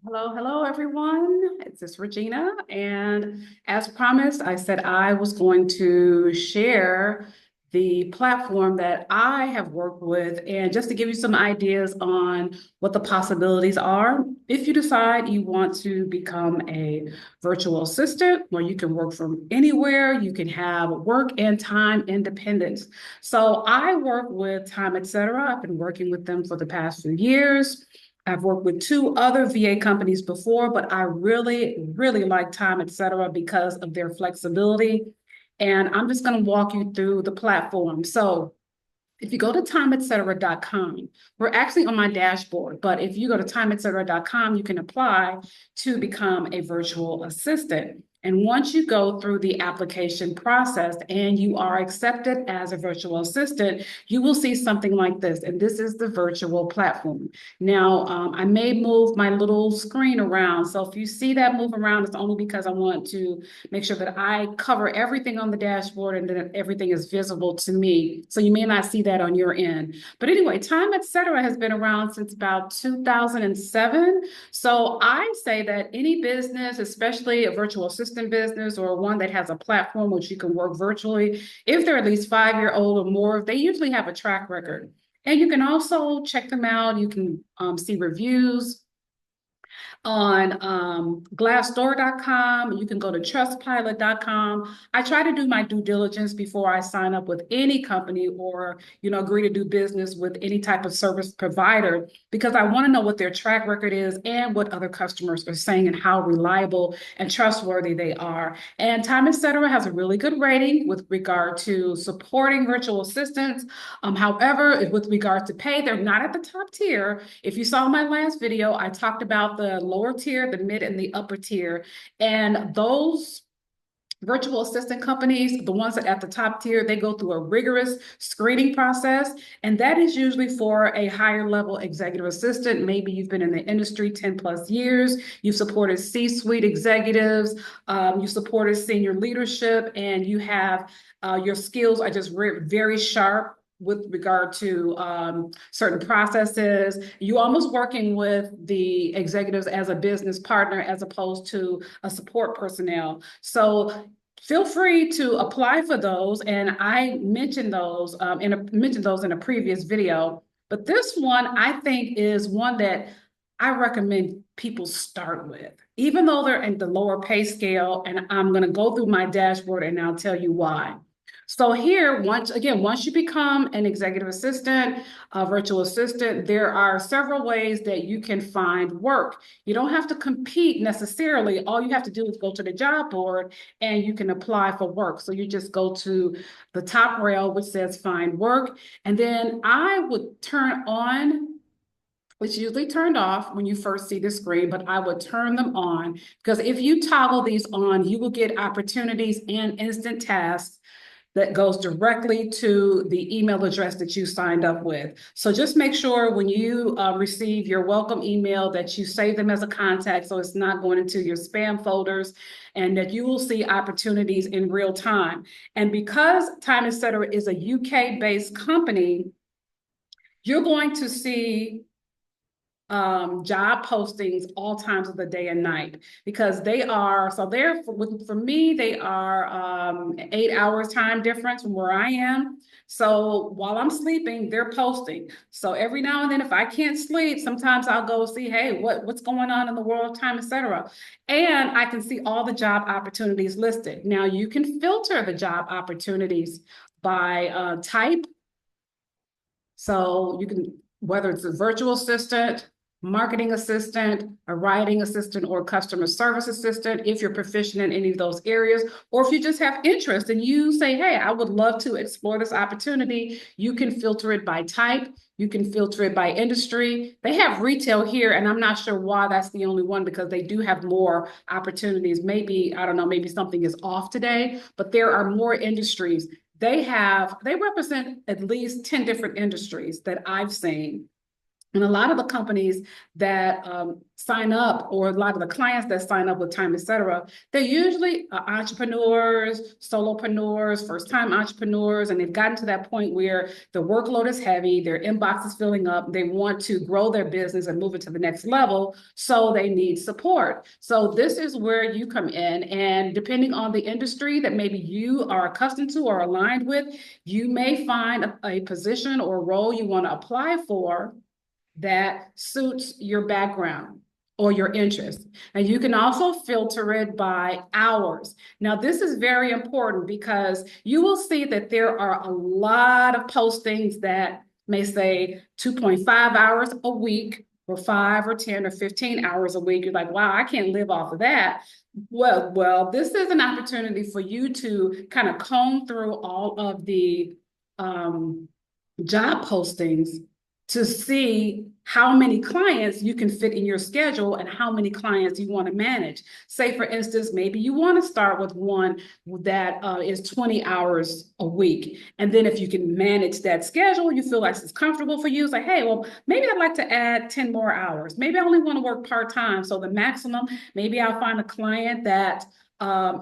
Hello, everyone. It's Regina. And as promised, I said I was going to share the platform that I have worked with and just to give you some ideas on what the possibilities are. If you decide you want to become a virtual assistant where you can work from anywhere, you can have work and time independence. So I work with Time, etc. I've been working with them for the past few years. I've worked with two other VA companies before, but I really like Time, etc., because of their flexibility. And I'm just going to walk you through the platform. So if you go to timeetcetera.com, we're actually on my dashboard, but if you go to timeetcetera.com, you can apply to become a virtual assistant. And once you go through the application process and you are accepted as a virtual assistant, you will see something like this. And this is the virtual platform. Now, I may move my little screen around. So if you see that move around, it's only because I want to make sure that I cover everything on the dashboard and that everything is visible to me. So you may not see that on your end. But anyway, Time, etc. has been around since about 2007. So I say that any business, especially a virtual assistant business or one that has a platform which you can work virtually, if they're at least 5-year-old or more, they usually have a track record. And you can also check them out. You can see reviews on glassdoor.com. You can go to trustpilot.com. I try to do my due diligence before I sign up with any company or, agree to do business with any type of service provider because I want to know what their track record is and what other customers are saying and how reliable and trustworthy they are. And Time, etc. has a really good rating with regard to supporting virtual assistants. However, with regard to pay, they're not at the top tier. If you saw my last video, I talked about the lower tier, the mid, and the upper tier. And those virtual assistant companies, the ones that at the top tier, they go through a rigorous screening process. And that is usually for a higher level executive assistant. Maybe you've been in the industry 10 plus years, you've supported C-suite executives, you supported senior leadership, and you have your skills are just very sharp with regard to certain processes. You almost working with the executives as a business partner as opposed to a support personnel. So feel free to apply for those. And I mentioned those in a previous video. But this one I think is one that I recommend people start with, even though they're in the lower pay scale. And I'm going to go through my dashboard and I'll tell you why. So here, once you become an executive assistant, a virtual assistant, there are several ways that you can find work. You don't have to compete necessarily. All you have to do is go to the job board and you can apply for work. So you just go to the top rail, which says find work. And then I would turn on, which usually turned off when you first see the screen, but I would turn them on because if you toggle these on, you will get opportunities and instant tasks that goes directly to the email address that you signed up with. So just make sure when you receive your welcome email that you save them as a contact so it's not going into your spam folders and that you will see opportunities in real time. And because Time, etc. is a UK-based company, you're going to see job postings all times of the day and night because for me they are 8 hours time difference from where I am. So while I'm sleeping, they're posting. So every now and then, if I can't sleep, sometimes I'll go see, hey, what's going on in the world of Time, etc. And I can see all the job opportunities listed. Now you can filter the job opportunities by type. So you can, whether it's a virtual assistant, marketing assistant, a writing assistant, or customer service assistant, if you're proficient in any of those areas, or if you just have interest and you say, hey, I would love to explore this opportunity, you can filter it by type. You can filter it by industry. They have retail here, and I'm not sure why that's the only one because they do have more opportunities. Maybe, I don't know, maybe something is off today, but there are more industries. They represent at least 10 different industries that I've seen. And a lot of the companies that sign up, or a lot of the clients that sign up with Time, et cetera, they're usually entrepreneurs, solopreneurs, first-time entrepreneurs, and they've gotten to that point where the workload is heavy, their inbox is filling up, they want to grow their business and move it to the next level, so they need support. So this is where you come in, and depending on the industry that maybe you are accustomed to or aligned with, you may find a position or role you want to apply for that suits your background or your interest. And you can also filter it by hours. Now, this is very important because you will see that there are a lot of postings that may say 2.5 hours a week, or 5 or 10 or 15 hours a week. You're like, wow, I can't live off of that. Well, this is an opportunity for you to kind of comb through all of the job postings to see how many clients you can fit in your schedule and how many clients you want to manage. Say, for instance, maybe you want to start with one that is 20 hours a week. And then if you can manage that schedule, you feel like it's comfortable for you. It's like, hey, well, maybe I'd like to add 10 more hours. Maybe I only want to work part-time. So the maximum, maybe I'll find a client that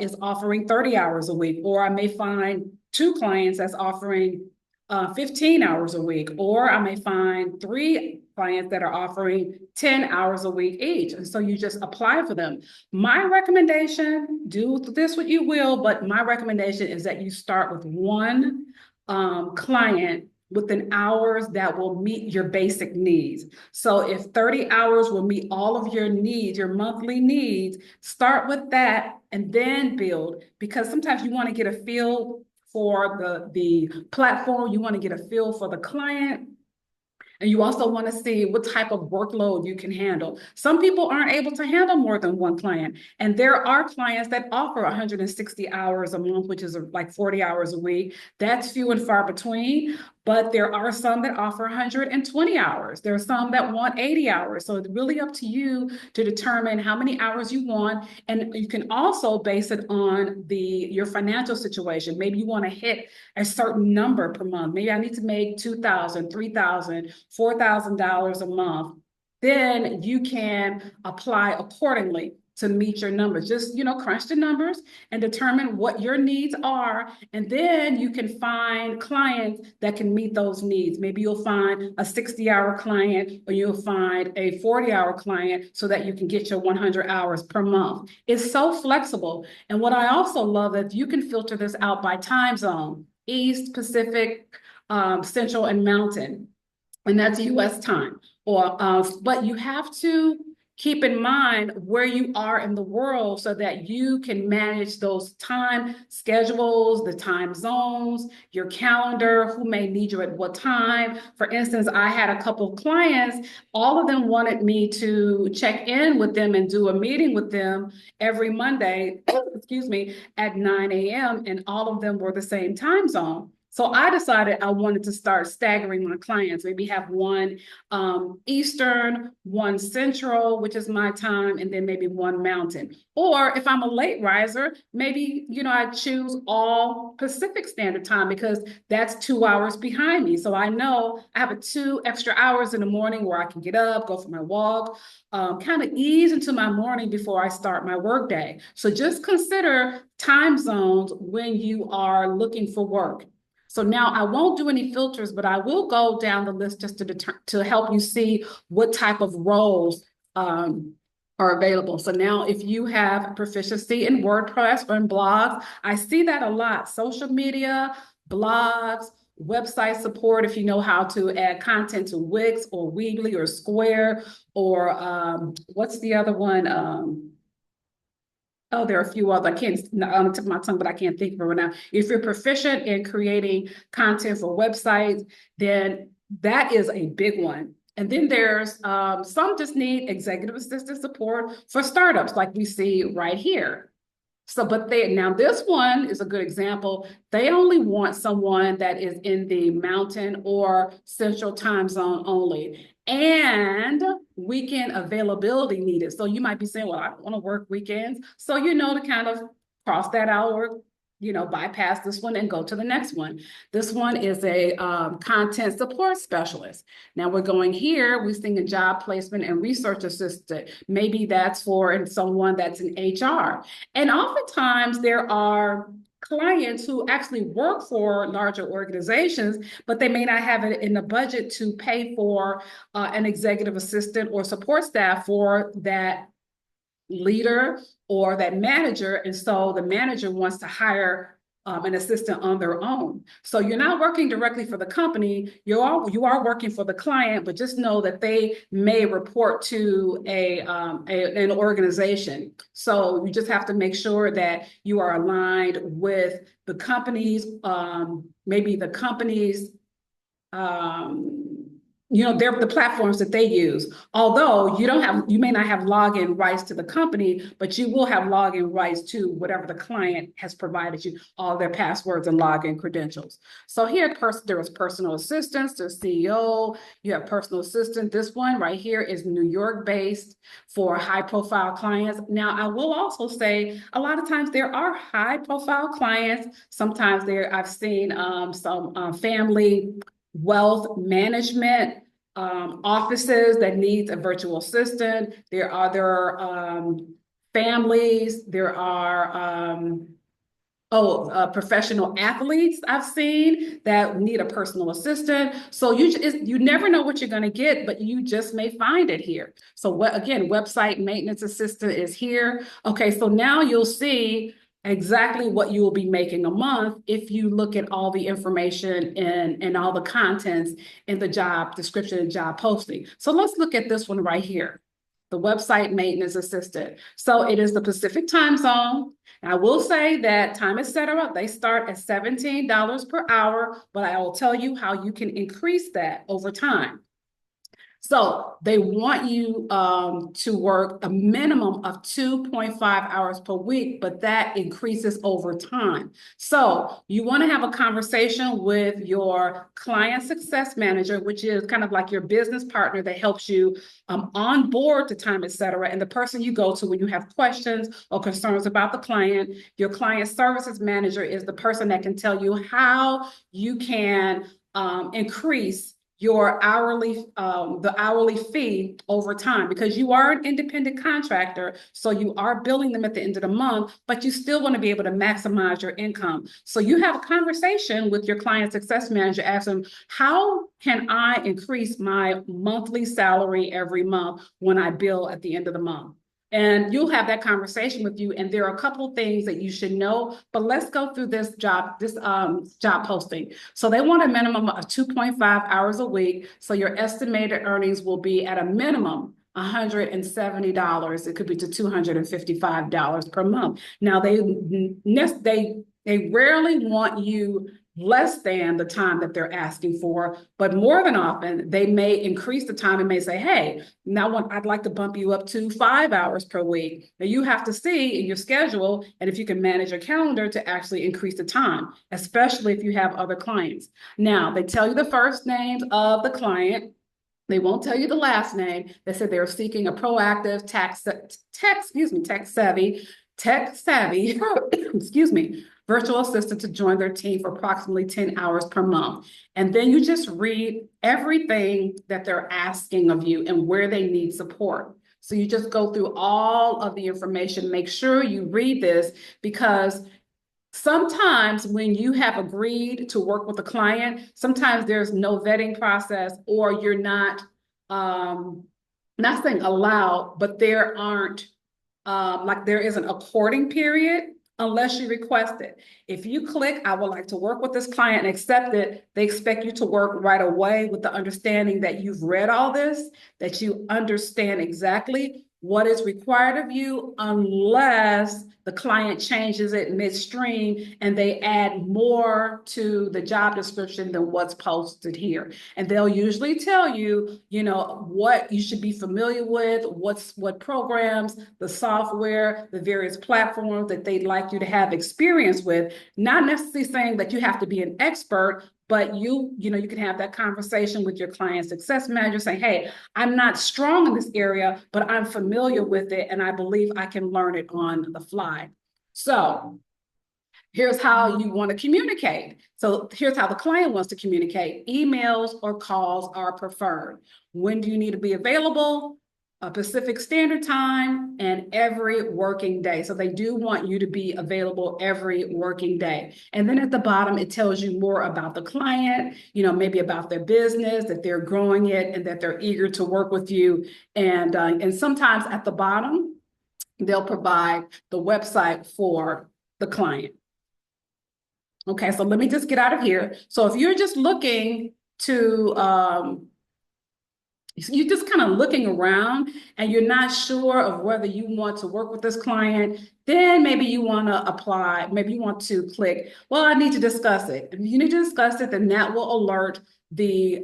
is offering 30 hours a week, or I may find 2 clients that's offering 15 hours a week, or I may find 3 clients that are offering 10 hours a week each. And so you just apply for them. My recommendation, do this what you will, but my recommendation is that you start with one client within hours that will meet your basic needs. So if 30 hours will meet all of your needs, your monthly needs, start with that and then build, because sometimes you want to get a feel for the platform, you want to get a feel for the client, and you also want to see what type of workload you can handle. Some people aren't able to handle more than one client. And there are clients that offer 160 hours a month, which is like 40 hours a week. That's few and far between. But there are some that offer 120 hours. There are some that want 80 hours. So it's really up to you to determine how many hours you want. And you can also base it on your financial situation. Maybe you want to hit a certain number per month. Maybe I need to make $2,000, $3,000, $4,000 a month. Then you can apply accordingly to meet your numbers. Just, crunch the numbers and determine what your needs are. And then you can find clients that can meet those needs. Maybe you'll find a 60-hour client, or you'll find a 40-hour client, so that you can get your 100 hours per month. It's so flexible. And what I also love is you can filter this out by time zone: East, Pacific, Central, and Mountain. And that's US time. But you have to keep in mind where you are in the world so that you can manage those time schedules, the time zones, your calendar, who may need you at what time. For instance, I had a couple of clients, all of them wanted me to check in with them and do a meeting with them every Monday, excuse me, at 9 a.m. And all of them were the same time zone. So I decided I wanted to start staggering my clients, maybe have one Eastern, one Central, which is my time, and then maybe one Mountain. Or if I'm a late riser, maybe, I choose all Pacific Standard Time, because that's 2 hours behind me. So I know I have 2 extra hours in the morning where I can get up, go for my walk, kind of ease into my morning before I start my workday. So just consider time zones when you are looking for work. So now I won't do any filters, but I will go down the list just to help you see what type of roles are available. So now if you have proficiency in WordPress or in blogs, I see that a lot. Social media, blogs, website support, if you know how to add content to Wix or Weebly or Square, or what's the other one? Oh, there are a few other, I can't, on the tip of my tongue, but I can't think of it right now. If you're proficient in creating content for websites, then that is a big one. And then there's some just need executive assistant support for startups, like we see right here. So, but now this one is a good example. They only want someone that is in the Mountain or Central time zone only, and weekend availability needed. So you might be saying, well, I don't want to work weekends. So, to kind of cross that out, or, bypass this one and go to the next one. This one is a content support specialist. Now we're going here, we're seeing a job placement and research assistant. Maybe that's for someone that's in HR. And oftentimes there are clients who actually work for larger organizations, but they may not have it in the budget to pay for an executive assistant or support staff for that leader or that manager. And so the manager wants to hire an assistant on their own. So you're not working directly for the company, you are working for the client, but just know that they may report to an organization. So you just have to make sure that you are aligned with the company's, maybe the company's they're the platforms that they use. Although you may not have login rights to the company, but you will have login rights to whatever the client has provided you, all their passwords and login credentials. So here, there is personal assistants, there's CEO, you have personal assistant. This one right here is New York based for high profile clients. Now, I will also say a lot of times there are high profile clients. Sometimes I've seen some family wealth management offices that needs a virtual assistant. There are other families. There are professional athletes I've seen that need a personal assistant. So you never know what you're going to get, but you just may find it here. So again, website maintenance assistant is here. Okay, so now you'll see exactly what you will be making a month if you look at all the information and all the contents in the job description and job posting. So let's look at this one right here, the website maintenance assistant. So it is the Pacific time zone. And I will say that time, etc., they start at $17 per hour, but I will tell you how you can increase that over time. So they want you to work a minimum of 2.5 hours per week, but that increases over time. So you want to have a conversation with your client success manager, which is kind of like your business partner that helps you onboard to time, et cetera, and the person you go to when you have questions or concerns about the client. Your client services manager is the person that can tell you how you can increase your the hourly fee over time, because you are an independent contractor. So you are billing them at the end of the month, but you still want to be able to maximize your income. So you have a conversation with your client success manager, ask them, how can I increase my monthly salary every month when I bill at the end of the month? And you'll have that conversation with you. And there are a couple of things that you should know, but let's go through this job posting. So they want a minimum of 2.5 hours a week. So your estimated earnings will be at a minimum $170. It could be to $255 per month. Now they rarely want you less than the time that they're asking for, but more than often they may increase the time and may say, hey, now I'd like to bump you up to 5 hours per week. Now you have to see in your schedule and if you can manage your calendar to actually increase the time, especially if you have other clients. Now they tell you the first names of the client. They won't tell you the last name. They said they're seeking a proactive tech savvy, excuse me, virtual assistant to join their team for approximately 10 hours per month. And then you just read everything that they're asking of you and where they need support. So you just go through all of the information. Make sure you read this, because sometimes when you have agreed to work with a client, sometimes there's no vetting process, or you're not saying allowed, but there aren't there isn't a courting period unless you request it. If you click, I would like to work with this client, and accept it, they expect you to work right away with the understanding that you've read all this, that you understand exactly what is required of you, unless the client changes it midstream and they add more to the job description than what's posted here. And they'll usually tell you, what you should be familiar with, what programs, the software, the various platforms that they'd like you to have experience with. Not necessarily saying that you have to be an expert, but you can have that conversation with your client success manager saying, hey, I'm not strong in this area, but I'm familiar with it, and I believe I can learn it on the fly. So Here's how you want to communicate. So here's how the client wants to communicate. Emails or calls are preferred. When do you need to be available? A Pacific Standard Time and every working day. So they do want you to be available every working day. And then at the bottom, it tells you more about the client, maybe about their business, that they're growing it and that they're eager to work with you. And sometimes at the bottom, they'll provide the website for the client. Okay, so let me just get out of here. So if you're just looking to, you're just kind of looking around and you're not sure of whether you want to work with this client, then maybe you want to apply. Maybe you want to click, well, I need to discuss it. If you need to discuss it, then that will alert the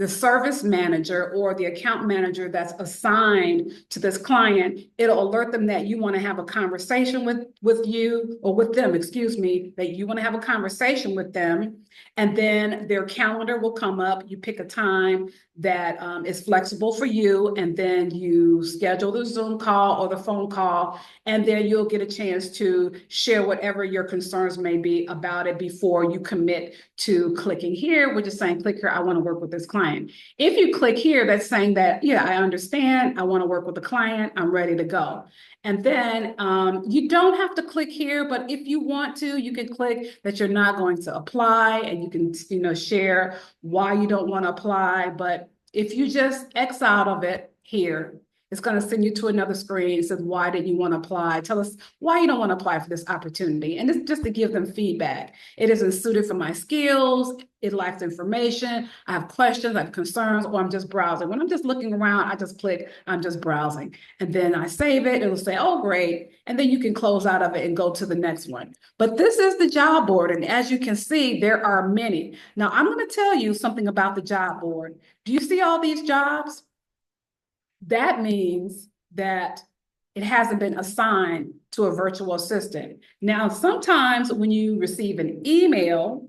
service manager or the account manager that's assigned to this client. It'll alert them that you want to have a conversation with you, or with them, excuse me, that you want to have a conversation with them. And then their calendar will come up. You pick a time that is flexible for you, and then you schedule the Zoom call or the phone call, and then you'll get a chance to share whatever your concerns may be about it before you commit to clicking here, which is saying, click here, I want to work with this client. If you click here, that's saying that, yeah, I understand, I want to work with the client, I'm ready to go. And then you don't have to click here, but if you want to, you can click that you're not going to apply, and you can, share why you don't want to apply. But if you just X out of it here, it's going to send you to another screen. It says, why didn't you want to apply? Tell us why you don't want to apply for this opportunity. And it's just to give them feedback. It isn't suited for my skills. It lacks information. I have questions, I have concerns, or I'm just browsing. When I'm just looking around, I just click, I'm just browsing. And then I save it. It'll say, oh, great. And then you can close out of it and go to the next one. But this is the job board. And as you can see, there are many. Now, I'm going to tell you something about the job board. Do you see all these jobs? That means that it hasn't been assigned to a virtual assistant. Now, sometimes when you receive an email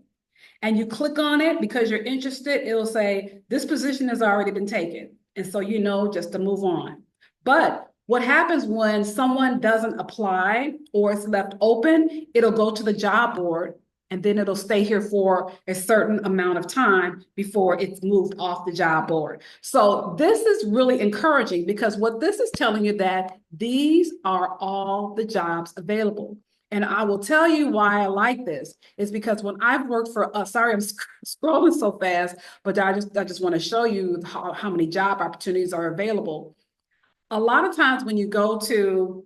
and you click on it because you're interested, it'll say, this position has already been taken. And so you know just to move on. But what happens when someone doesn't apply or it's left open, it'll go to the job board, and then it'll stay here for a certain amount of time before it's moved off the job board. So this is really encouraging, because what this is telling you that these are all the jobs available. And I will tell you why I like this is because when I've worked for, sorry, I'm scrolling so fast, but I just want to show you how many job opportunities are available. A lot of times when you go to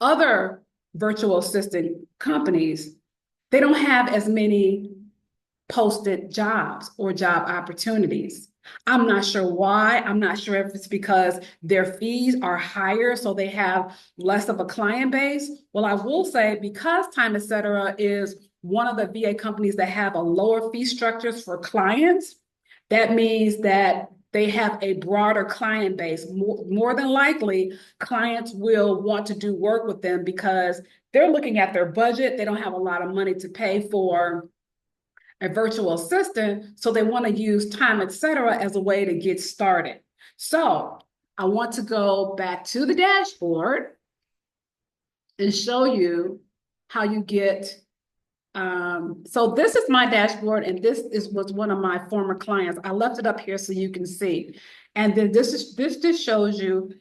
other virtual assistant companies, they don't have as many posted jobs or job opportunities. I'm not sure why. I'm not sure if it's because their fees are higher, so they have less of a client base. Well, I will say, because Time Etc. is one of the VA companies that have a lower fee structures for clients, that means that they have a broader client base. More than likely, clients will want to do work with them because they're looking at their budget. They don't have a lot of money to pay for a virtual assistant, so they want to use Time Etc. as a way to get started. So I want to go back to the dashboard and show you how you get. So this is my dashboard, and this was one of my former clients. I left it up here so you can see. And then this just shows you,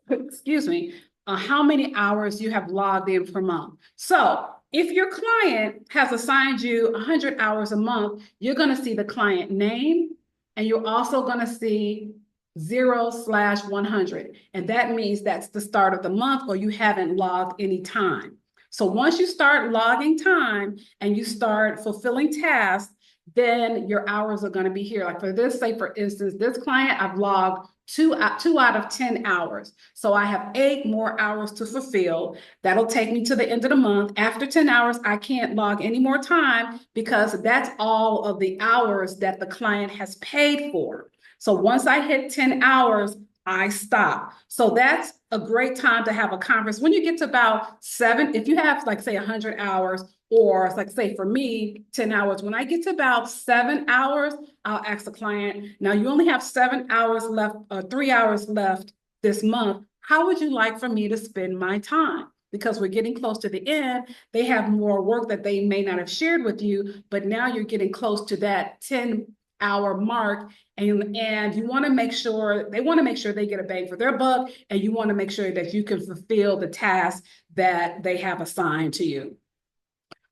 excuse me, how many hours you have logged in per month. So if your client has assigned you 100 hours a month, you're going to see the client name, and you're also going to see 0/100. And that means that's the start of the month, or you haven't logged any time. So once you start logging time and you start fulfilling tasks, then your hours are going to be here. Like for this, say for instance, this client, I've logged two out of 10 hours. So I have 8 more hours to fulfill. That'll take me to the end of the month. After 10 hours, I can't log any more time because that's all of the hours that the client has paid for. So once I hit 10 hours, I stop. So that's a great time to have a conference. When you get to about 7, if you have like say 100 hours, or like say for me, 10 hours, when I get to about 7 hours, I'll ask the client, now you only have 7 hours left, 3 hours left this month. How would you like for me to spend my time? because we're getting close to the end. They have more work that they may not have shared with you, but now you're getting close to that 10-hour mark. And you want to make sure, they want to make sure they get a bang for their buck, and you want to make sure that you can fulfill the task that they have assigned to you.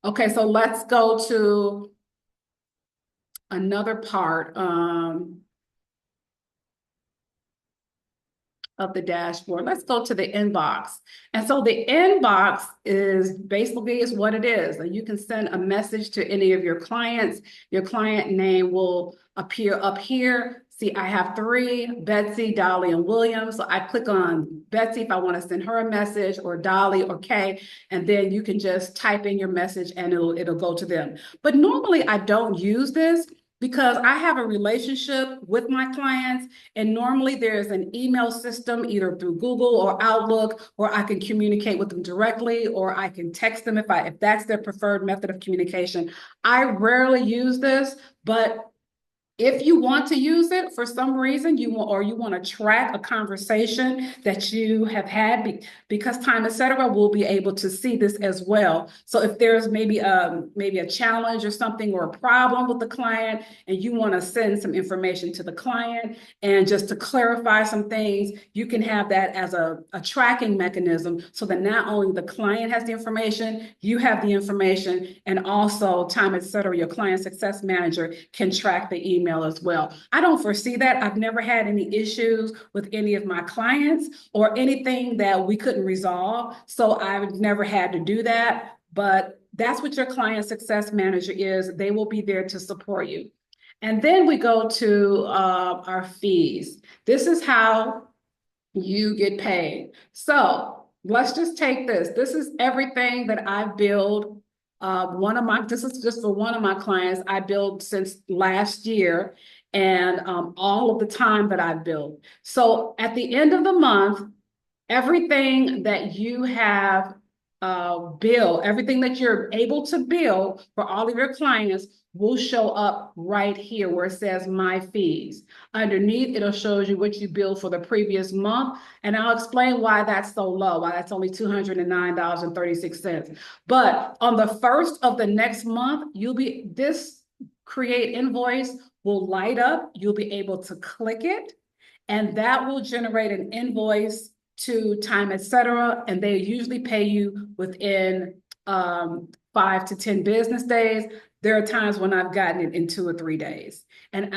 Okay, so let's go to another part of the dashboard. Let's go to the inbox. And so the inbox is basically is what it is. You can send a message to any of your clients. Your client name will appear up here. See, I have 3, Betsy, Dolly, and William. So I click on Betsy if I want to send her a message, or Dolly or Kay, and then you can just type in your message and it'll go to them. But normally I don't use this because I have a relationship with my clients, and normally there's an email system either through Google or Outlook, or I can communicate with them directly, or I can text them if that's their preferred method of communication. I rarely use this, but if you want to use it for some reason, you want to track a conversation that you have had, because Time, Etc. will be able to see this as well. So if there's maybe a challenge or something, or a problem with the client, and you want to send some information to the client and just to clarify some things, you can have that as a tracking mechanism, so that not only the client has the information, you have the information, and also Time, Etc., your client success manager, can track the email as well. I don't foresee that. I've never had any issues with any of my clients or anything that we couldn't resolve. So I've never had to do that, but that's what your client success manager is. They will be there to support you. And then we go to our fees. This is how you get paid. So let's just take this. This is everything that I've billed. This is just for one of my clients I billed since last year, and all of the time that I've billed. So at the end of the month, everything that you have everything that you're able to bill for all of your clients will show up right here where it says My Fees. Underneath, it'll show you what you billed for the previous month, and I'll explain why that's so low, why that's only $209.36. But on the first of the next month, this Create Invoice will light up. You'll be able to click it, and that will generate an invoice to Time, Etc. And they usually pay you within 5 to 10 business days. There are times when I've gotten it in 2 or 3 days. And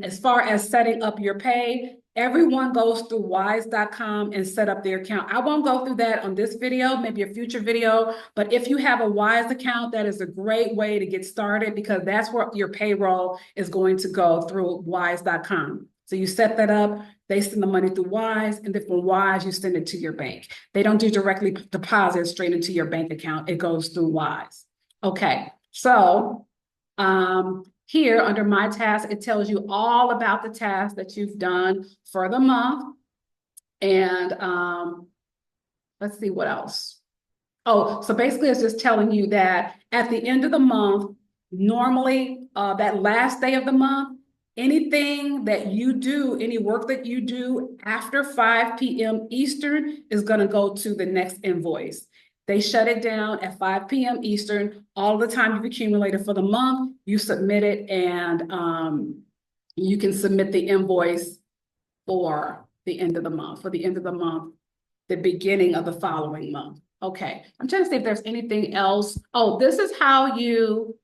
as far as setting up your pay, everyone goes through wise.com and set up their account. I won't go through that on this video, maybe a future video, but if you have a Wise account, that is a great way to get started, because that's where your payroll is going to go, through wise.com. So you set that up, they send the money through Wise, and then from Wise, you send it to your bank. They don't do directly deposit straight into your bank account. It goes through Wise. Okay, so here under My Task, it tells you all about the tasks that you've done for the month. And let's see what else. Oh, so basically it's just telling you that at the end of the month, normally that last day of the month, anything that you do, any work that you do after 5 p.m. Eastern is going to go to the next invoice. They shut it down at 5 p.m. Eastern. All the time you've accumulated for the month, you submit it, and you can submit the invoice for the end of the month, the beginning of the following month. Okay, I'm trying to see if there's anything else. Oh, this is how you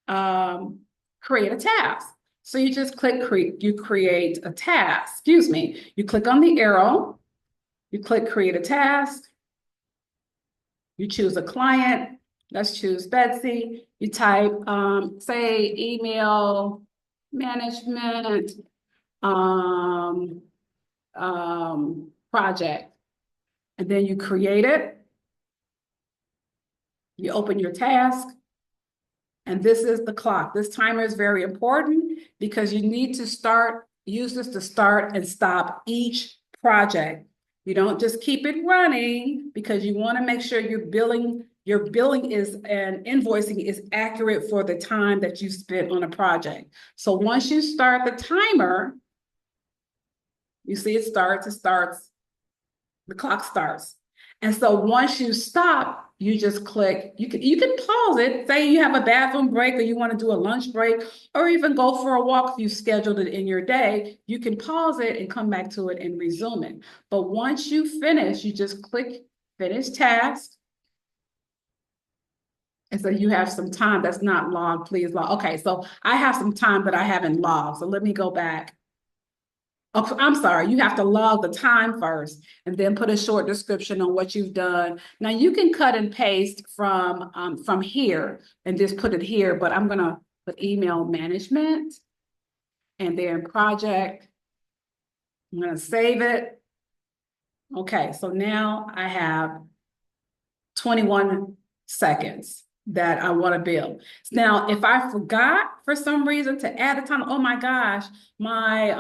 create a task. So you just you create a task, You click on the arrow, you click create a task, you choose a client, let's choose Betsy. You type, say, email management project, and then you create it. You open your task, and this is the clock. This timer is very important because you need to use this to start and stop each project. You don't just keep it running, because you want to make sure your billing is and invoicing is accurate for the time that you spent on a project. So once you start the timer, you see it starts, the clock starts. And so once you stop, you just click, you can pause it, say you have a bathroom break or you want to do a lunch break, or even go for a walk if you scheduled it in your day. You can pause it and come back to it and resume it. But once you finish, you just click finish task. And so you have some time that's not logged, please log. Okay, so I have some time that I haven't logged. So let me go back. Oh, I'm sorry, you have to log the time first and then put a short description on what you've done. Now you can cut and paste from here and just put it here, but I'm gonna put email management and then project. I'm gonna save it. Okay, so now I have 21 seconds that I want to build. Now, if I forgot for some reason to add a time, oh my gosh, my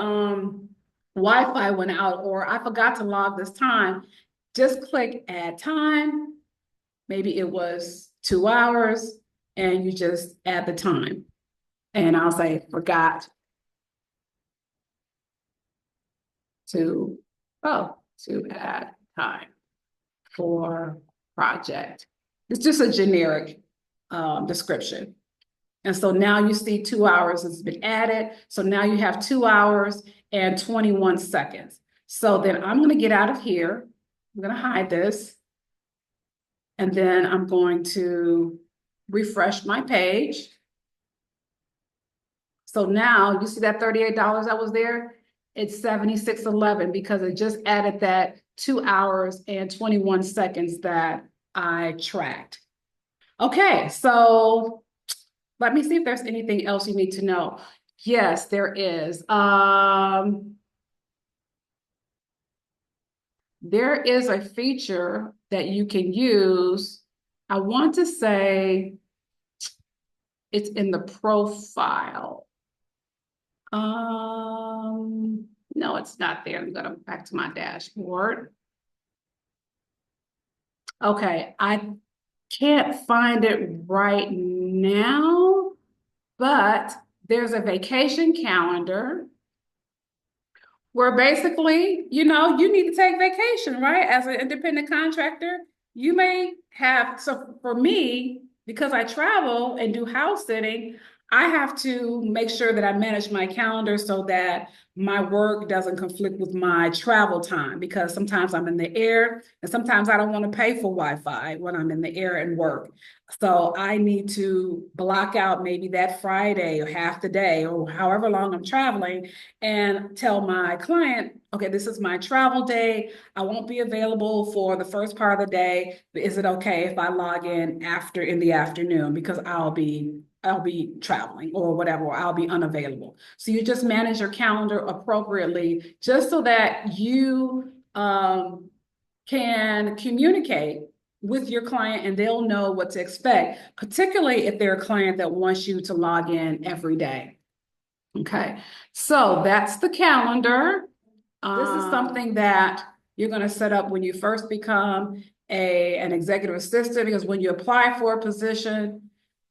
Wi-Fi went out, or I forgot to log this time, just click add time. Maybe it was 2 hours, and you just add the time. And I'll say forgot to add time for project. It's just a generic description. And so now you see 2 hours has been added. So now you have 2 hours and 21 seconds. So then I'm going to get out of here. I'm going to hide this. And then I'm going to refresh my page. So now you see that $38 that was there? It's $76.11 because it just added that 2 hours and 21 seconds that I tracked. Okay, so let me see if there's anything else you need to know. Yes, there is. There is a feature that you can use. I want to say it's in the profile. No, it's not there. I'm going back to my dashboard. Okay, I can't find it right now, but there's a vacation calendar where basically, you need to take vacation, right? As an independent contractor, you may have, so for me, because I travel and do house sitting, I have to make sure that I manage my calendar so that my work doesn't conflict with my travel time, because sometimes I'm in the air and sometimes I don't want to pay for Wi-Fi when I'm in the air and work. So I need to block out maybe that Friday or half the day or however long I'm traveling and tell my client, okay, this is my travel day. I won't be available for the first part of the day. Is it okay if I log in in the afternoon, because I'll be traveling or whatever, or I'll be unavailable. So you just manage your calendar appropriately just so that you can communicate with your client and they'll know what to expect, particularly if they're a client that wants you to log in every day. Okay, so that's the calendar. This is something that you're going to set up when you first become an executive assistant, because when you apply for a position,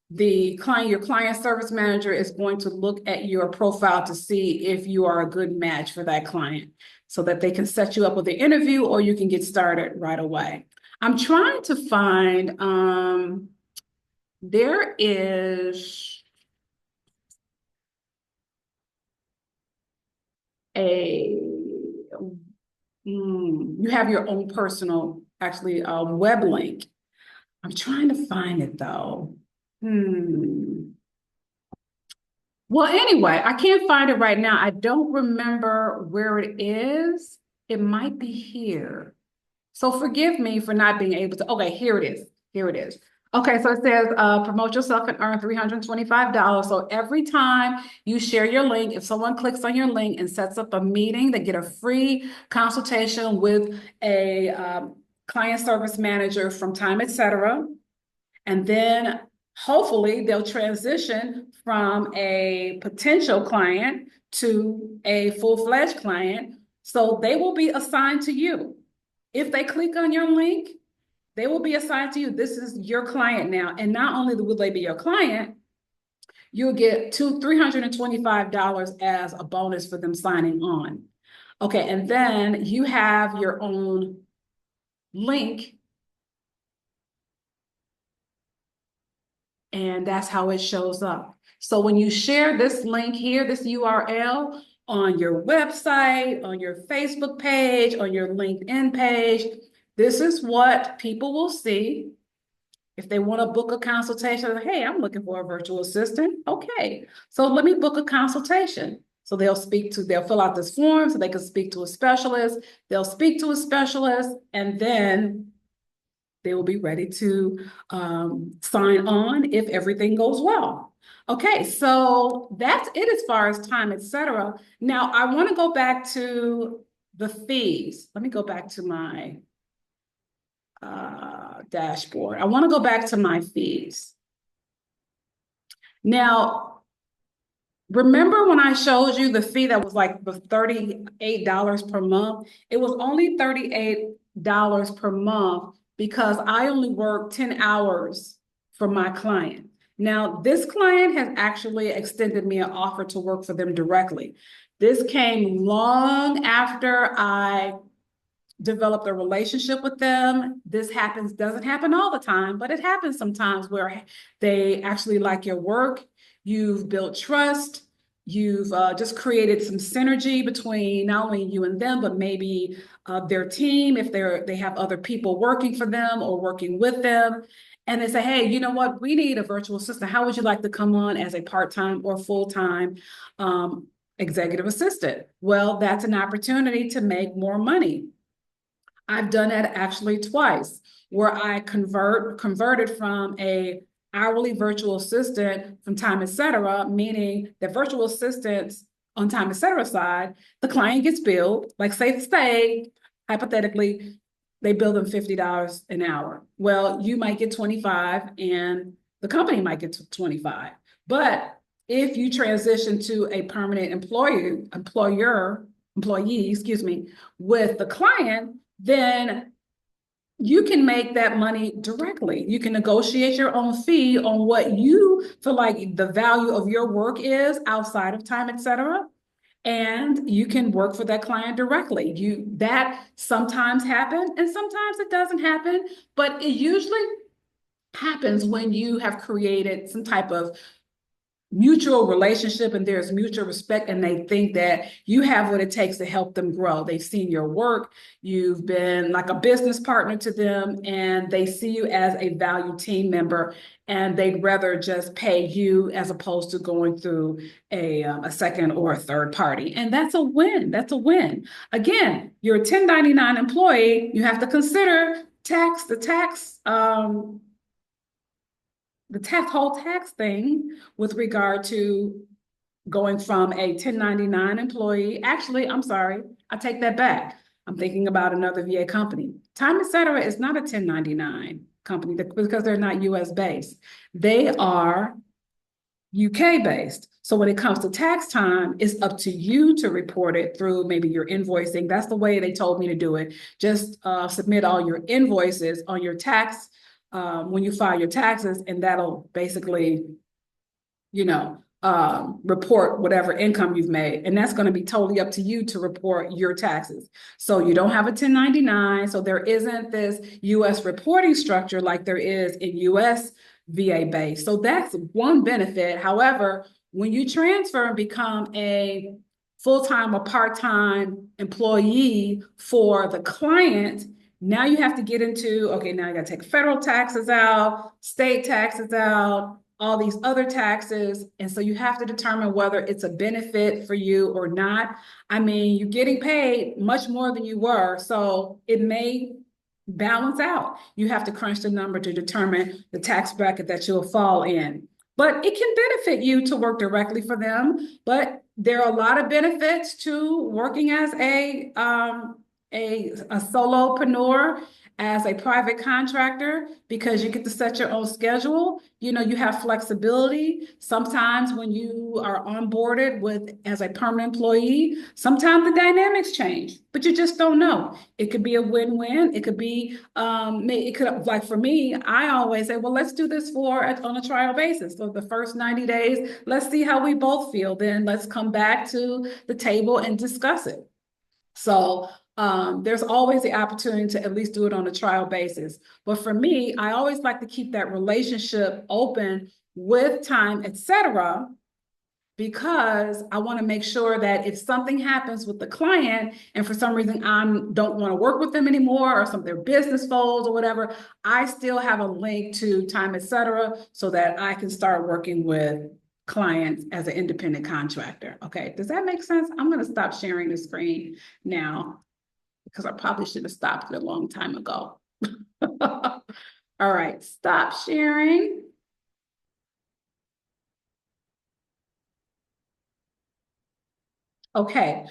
your client service manager is going to look at your profile to see if you are a good match for that client so that they can set you up with an interview or you can get started right away. I'm trying to find, there is you have your own personal, actually, web link. I'm trying to find it though. Well, anyway, I can't find it right now. I don't remember where it is. It might be here. So forgive me for not being able to. Okay, here it is. Here it is. Okay, so it says promote yourself and earn $325. So every time you share your link, if someone clicks on your link and sets up a meeting, they get a free consultation with a client service manager from Time, etc. And then hopefully they'll transition from a potential client to a full-fledged client. So they will be assigned to you. If they click on your link, they will be assigned to you. This is your client now. And not only will they be your client, you'll get $325 as a bonus for them signing on. Okay, and then you have your own link, and that's how it shows up. So when you share this link here, this URL on your website, on your Facebook page, on your LinkedIn page, this is what people will see. If they want to book a consultation, hey, I'm looking for a virtual assistant. Okay, so let me book a consultation. So they'll fill out this form so they can speak to a specialist. They'll speak to a specialist, and then they will be ready to sign on if everything goes well. Okay, so that's it as far as time, etc. Now I want to go back to the fees. Let me go back to my dashboard. I want to go back to my fees. Now, remember when I showed you the fee that was like $38 per month? It was only $38 per month because I only work 10 hours for my client. Now, this client has actually extended me an offer to work for them directly. This came long after I developed a relationship with them. This doesn't happen all the time, but it happens sometimes where they actually like your work. You've built trust. You've just created some synergy between not only you and them, but maybe their team, if they have other people working for them or working with them. And they say, hey, you know what? We need a virtual assistant. How would you like to come on as a part-time or full-time executive assistant? Well, that's an opportunity to make more money. I've done that actually twice, where I converted from a hourly virtual assistant from Time Etc., meaning the virtual assistants on Time Etc. side, the client gets billed, like say, hypothetically, they bill them $50 an hour. Well, you might get 25 and the company might get 25. But if you transition to a permanent employee, with the client, then you can make that money directly. You can negotiate your own fee on what you feel like the value of your work is outside of Time Etc. And you can work for that client directly. That sometimes happens and sometimes it doesn't happen, but it usually happens when you have created some type of mutual relationship and there's mutual respect and they think that you have what it takes to help them grow. They've seen your work, you've been like a business partner to them, and they see you as a valued team member, and they'd rather just pay you as opposed to going through a second or a third party. And that's a win. That's a win. Again, you're a 1099 employee. You have to consider the whole tax thing with regard to going from a 1099 employee. Actually, I'm sorry, I take that back. I'm thinking about another VA company. Time Etc. is not a 1099 company because they're not US based. They are UK based. So when it comes to tax time, it's up to you to report it through maybe your invoicing. That's the way they told me to do it. Just submit all your invoices on your tax when you file your taxes, and that'll basically, report whatever income you've made. And that's going to be totally up to you to report your taxes. So you don't have a 1099. So there isn't this US reporting structure like there is in US VA base. So that's one benefit. However, when you transfer and become a full-time or part-time employee for the client, now you have to get into, okay, now you got to take federal taxes out, state taxes out, all these other taxes. And so you have to determine whether it's a benefit for you or not. I mean, you're getting paid much more than you were, so it may balance out. You have to crunch the number to determine the tax bracket that you'll fall in. But it can benefit you to work directly for them. But there are a lot of benefits to working as a solopreneur, as a private contractor, because you get to set your own schedule. You have flexibility. Sometimes when you are onboarded as a permanent employee, sometimes the dynamics change, but you just don't know. It could be a win-win. It could be, like for me, I always say, well, let's do this on a trial basis. So the first 90 days, let's see how we both feel. Then let's come back to the table and discuss it. So There's always the opportunity to at least do it on a trial basis. But for me, I always like to keep that relationship open with time, etc., because I want to make sure that if something happens with the client and for some reason I don't want to work with them anymore or some their business folds or whatever, I still have a link to time, etc., so that I can start working with clients as an independent contractor. Okay, does that make sense? I'm going to stop sharing the screen now because I probably should have stopped it a long time ago. All right, stop sharing. Okay,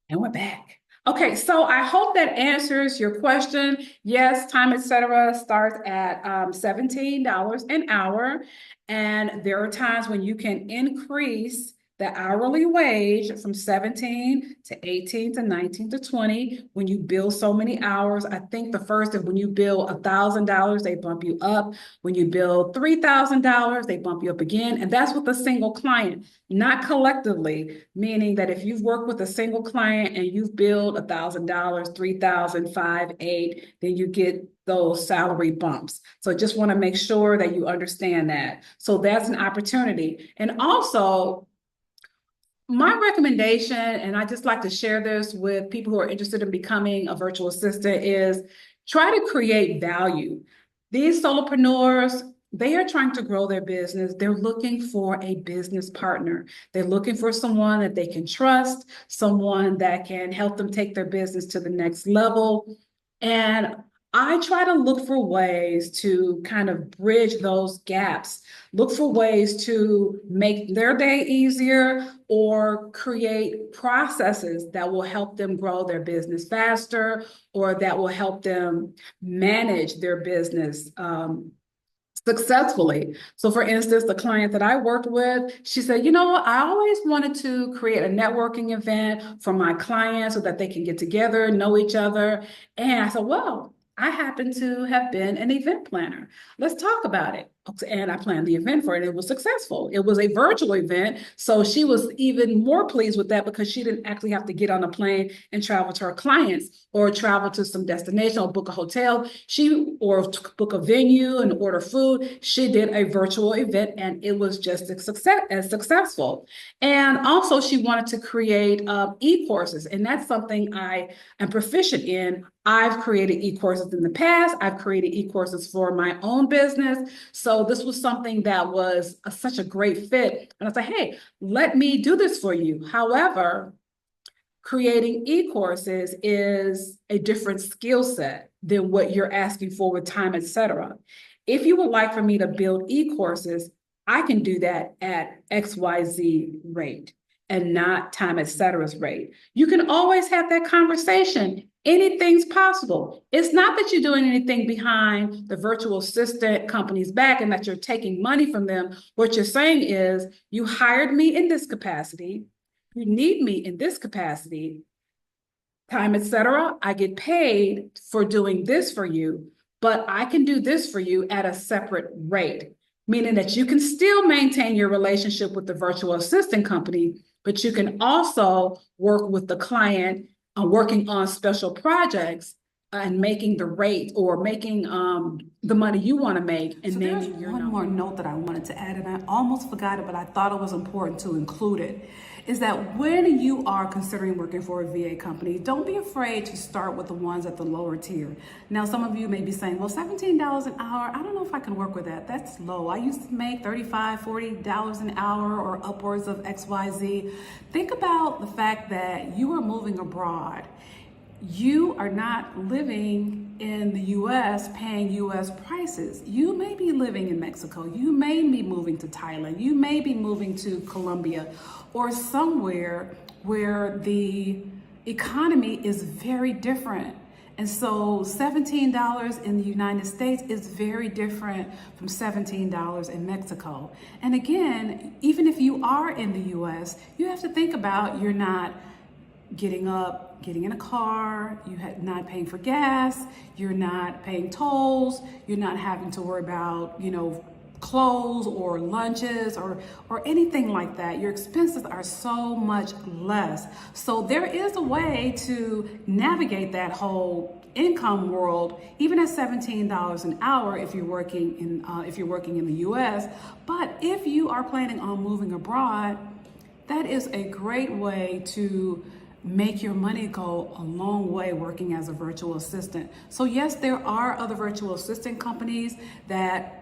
and we're back. Okay, so I hope that answers your question. Yes, time, etc. starts at $17 an hour. And there are times when you can increase the hourly wage from 17 to 18 to 19 to 20 when you bill so many hours. I think the first is when you bill $1,000, they bump you up. When you bill $3,000, they bump you up again. And that's with a single client, not collectively, meaning that if you've worked with a single client and you've billed $1,000, 3,000, 5, 8, then you get those salary bumps. So I just want to make sure that you understand that. So that's an opportunity. And also, my recommendation, and I just like to share this with people who are interested in becoming a virtual assistant, is try to create value. These solopreneurs, they are trying to grow their business. They're looking for a business partner. They're looking for someone that they can trust, someone that can help them take their business to the next level. And I try to look for ways to kind of bridge those gaps, look for ways to make their day easier or create processes that will help them grow their business faster or that will help them manage their business successfully. So for instance, the client that I worked with, she said, you know what, I always wanted to create a networking event for my clients so that they can get together, know each other. And I said, well, I happen to have been an event planner. Let's talk about it. And I planned the event for it. It was successful. It was a virtual event. So she was even more pleased with that because she didn't actually have to get on a plane and travel to her clients or travel to some destination or book a hotel. Or book a venue and order food. She did a virtual event and it was just as successful. And also she wanted to create e-courses. And that's something I am proficient in. I've created e-courses in the past. I've created e-courses for my own business. So this was something that was such a great fit. And I said, hey, let me do this for you. However, creating e-courses is a different skill set than what you're asking for with time, etc. If you would like for me to build e-courses, I can do that at XYZ rate and not time, etc.'s rate. You can always have that conversation. Anything's possible. It's not that you're doing anything behind the virtual assistant company's back and that you're taking money from them. What you're saying is, you hired me in this capacity. You need me in this capacity, time, etc. I get paid for doing this for you, but I can do this for you at a separate rate, meaning that you can still maintain your relationship with the virtual assistant company, but you can also work with the client working on special projects and making the rate or making the money you want to make. And so there's one more note that I wanted to add, and I almost forgot it, but I thought it was important to include it, is that when you are considering working for a VA company, don't be afraid to start with the ones at the lower tier. Now, some of you may be saying, well, $17 an hour, I don't know if I can work with that. That's low. I used to make $35, $40 an hour or upwards of XYZ. Think about the fact that you are moving abroad. You are not living in the US paying US prices. You may be living in Mexico. You may be moving to Thailand. You may be moving to Colombia or somewhere where the economy is very different. And so $17 in the United States is very different from $17 in Mexico. And again, even if you are in the US, you have to think about you're not getting up, getting in a car, you're not paying for gas, you're not paying tolls, you're not having to worry about, clothes or lunches or anything like that. Your expenses are so much less. So there is a way to navigate that whole income world, even at $17 an hour if you're working in the US. But if you are planning on moving abroad, that is a great way to make your money go a long way working as a virtual assistant. So yes, there are other virtual assistant companies that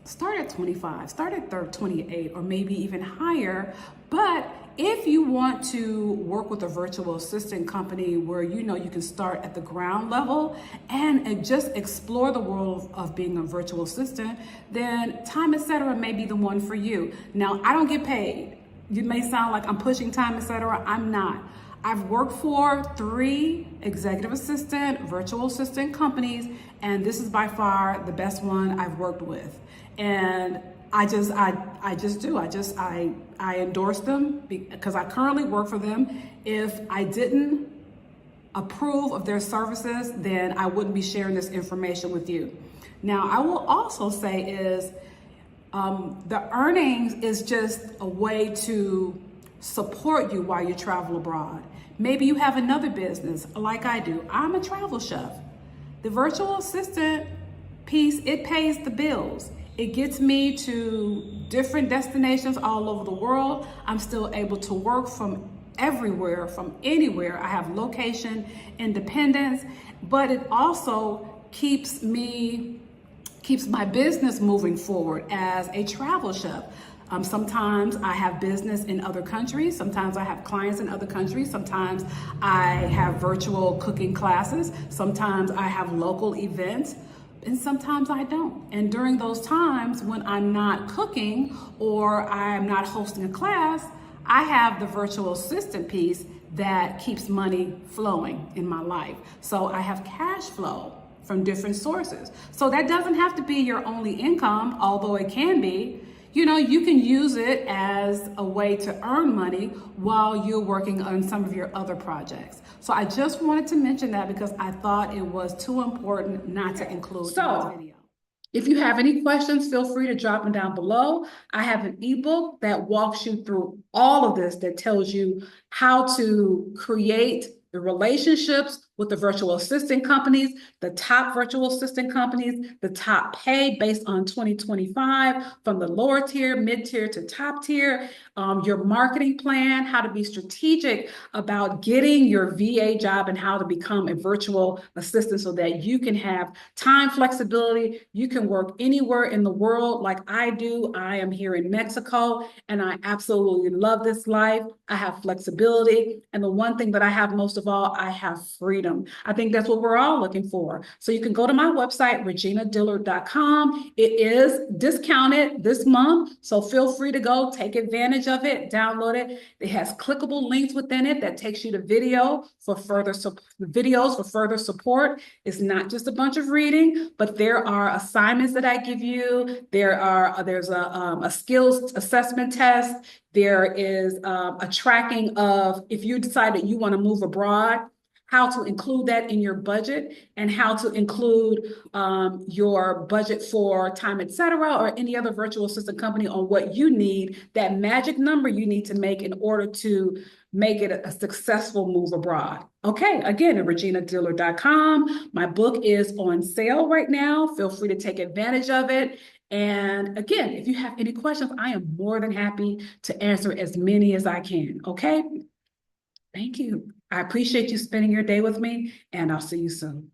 start at 25, start at 28, or maybe even higher. But if you want to work with a virtual assistant company where you can start at the ground level and just explore the world of being a virtual assistant, then Time Etc. may be the one for you. Now, I don't get paid. It may sound like I'm pushing Time Etc. I'm not. I've worked for 3 executive assistant, virtual assistant companies, and this is by far the best one I've worked with. And I endorse them because I currently work for them. If I didn't approve of their services, then I wouldn't be sharing this information with you. Now, I will also say is the earnings is just a way to support you while you travel abroad. Maybe you have another business like I do. I'm a travel chef. The virtual assistant piece, it pays the bills. It gets me to different destinations all over the world. I'm still able to work from everywhere, from anywhere. I have location independence, but it also keeps my business moving forward as a travel chef. Sometimes I have business in other countries. Sometimes I have clients in other countries. Sometimes I have virtual cooking classes. Sometimes I have local events. And sometimes I don't. And during those times when I'm not cooking or I'm not hosting a class, I have the virtual assistant piece that keeps money flowing in my life. So I have cash flow from different sources. So that doesn't have to be your only income, although it can be. You can use it as a way to earn money while you're working on some of your other projects. So I just wanted to mention that because I thought it was too important not to include in this video. If you have any questions, feel free to drop them down below. I have an ebook that walks you through all of this, that tells you how to create the relationships with the virtual assistant companies, the top virtual assistant companies, the top pay based on 2025, from the lower tier, mid-tier to top tier, your marketing plan, how to be strategic about getting your VA job and how to become a virtual assistant so that you can have time flexibility. You can work anywhere in the world like I do. I am here in Mexico and I absolutely love this life. I have flexibility. And the one thing that I have most of all, I have freedom. I think that's what we're all looking for. So you can go to my website, reginadillard.com. It is discounted this month, so feel free to go take advantage of it, download it. It has clickable links within it that takes you to videos for further support. It's not just a bunch of reading, but there are assignments that I give you. There's a skills assessment test. There is a tracking of, if you decide that you want to move abroad, how to include that in your budget, and how to include your budget for Time Etc. or any other virtual assistant company on what you need, that magic number you need to make in order to make it a successful move abroad. Okay, again, at reginadillard.com. My book is on sale right now. Feel free to take advantage of it. And again, if you have any questions, I am more than happy to answer as many as I can. Okay? Thank you. I appreciate you spending your day with me, and I'll see you soon.